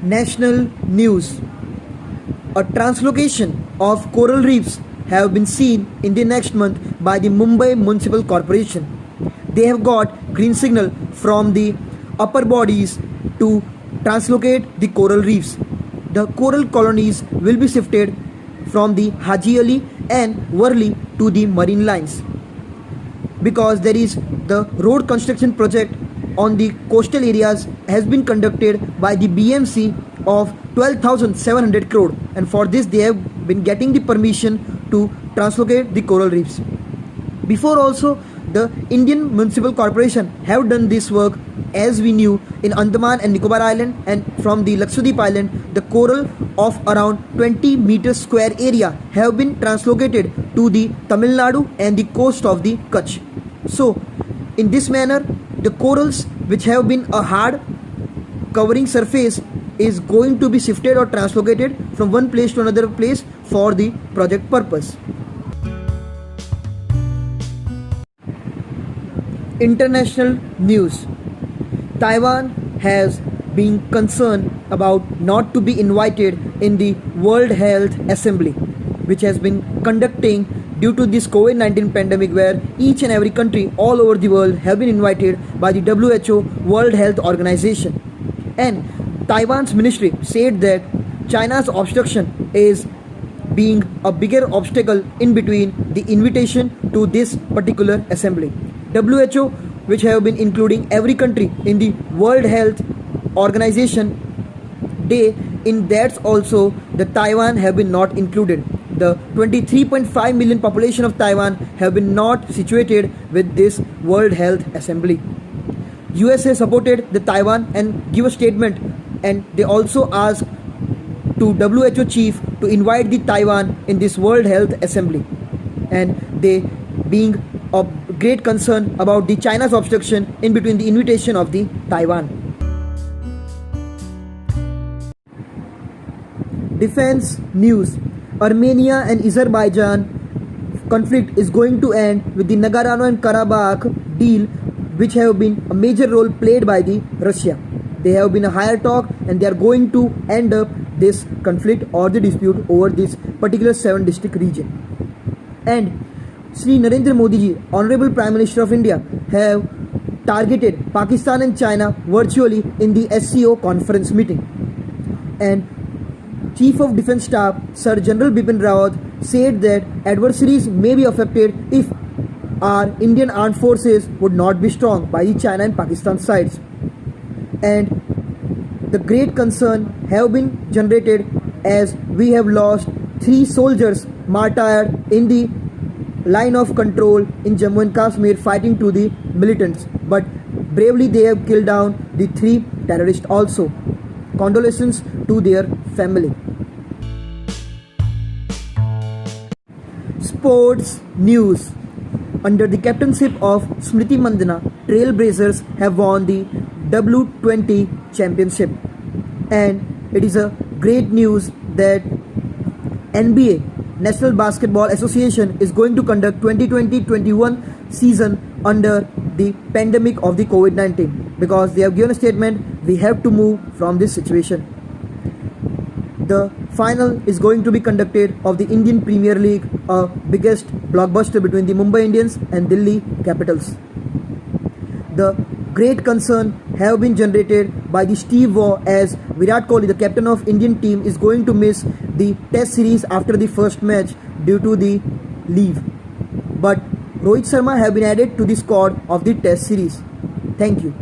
National news. A translocation of coral reefs have been seen in the next month by the Mumbai Municipal Corporation. They have got green signal from the upper bodies to translocate the coral reefs. The coral colonies will be shifted from the Haji Ali and Worli to the marine lines because there is the road construction project on the coastal areas has been conducted by the BMC of 12,700 crore, and for this they have been getting the permission to translocate the coral reefs. Before also the Indian Municipal Corporation have done this work, as we knew, in Andaman and Nicobar Island, and from the Lakshadweep Island the coral of around 20 meters square area have been translocated to the Tamil Nadu and the coast of the Kutch. So in this manner the corals which have been a hard covering surface is going to be shifted or translocated from one place to another place for the project purpose. International news. Taiwan has been concerned about not to be invited in the World Health Assembly, which has been conducting due to this COVID-19 pandemic, where each and every country all over the world have been invited by the WHO, World Health Organization. And Taiwan's ministry said that China's obstruction is being a bigger obstacle in between the invitation to this particular assembly. WHO, which have been including every country in the World Health Organization Day, in that also the Taiwan have been not included. The 23.5 million population of Taiwan have been not situated with this World Health Assembly. USA supported the Taiwan and give a statement, and they also asked to WHO chief to invite the Taiwan in this World Health Assembly, and they being of great concern about the China's obstruction in between the invitation of the Taiwan. Defense news. Armenia and Azerbaijan conflict is going to end with the Nagorno and Karabakh deal, which have been a major role played by the Russia. They have been a higher talk and they are going to end up this conflict or the dispute over this particular 7 district region. And Shri Narendra Modi ji, Honorable Prime Minister of India, have targeted Pakistan and China virtually in the SCO conference meeting. And Chief of Defence Staff Sir General Bipin Rawat said that adversaries may be affected if our Indian armed forces would not be strong by the China and Pakistan sides. And the great concern have been generated as we have lost 3 soldiers martyred in the line of control in Jammu and Kashmir fighting to the militants, but bravely they have killed down the 3 terrorists also. Condolences to their family. Sports news. Under the captainship of Smriti Mandhana, Trailblazers have won the W20 championship, and it is a great news that NBA, National Basketball Association, is going to conduct 2020-21 season under the pandemic of the COVID-19, because they have given a statement we have to move from this situation. The final is going to be conducted of the Indian Premier League, a biggest blockbuster between the Mumbai Indians and Delhi Capitals. The great concern have been generated by the Steve Waugh, as Virat Kohli, the captain of Indian team, is going to miss the test series after the first match due to the leave. But Rohit Sharma have been added to the squad of the test series. Thank you.